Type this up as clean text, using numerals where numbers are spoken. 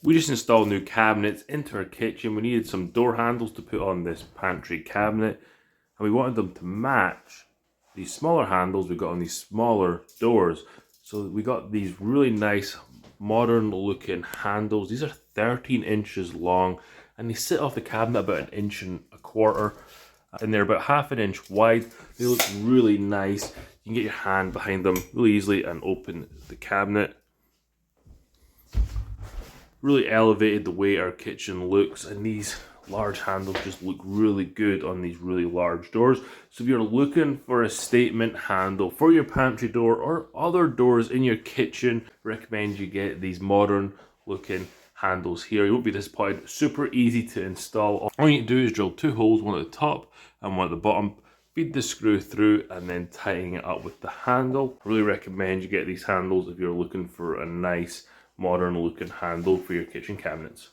We just installed new cabinets into our kitchen. We needed some door handles to put on this pantry cabinet, and we wanted them to match these smaller handles we got on these smaller doors. So we got these really nice modern looking handles. These are 13 inches long, and they sit off the cabinet about 1.25 inches, and they're about 1/2 inch wide. They look really nice. You can get your hand behind them really easily and open the cabinet. Really elevated the way our kitchen looks, and these large handles just look really good on these really large doors. So if you're looking for a statement handle for your pantry door or other doors in your kitchen, I recommend you get these modern looking handles here. You won't be disappointed. Super easy to install. All you need to do is drill 2 holes, one at the top and one at the bottom, feed the screw through, and then tighten it up with the handle. I really recommend you get these handles if you're looking for a nice modern looking handle for your kitchen cabinets.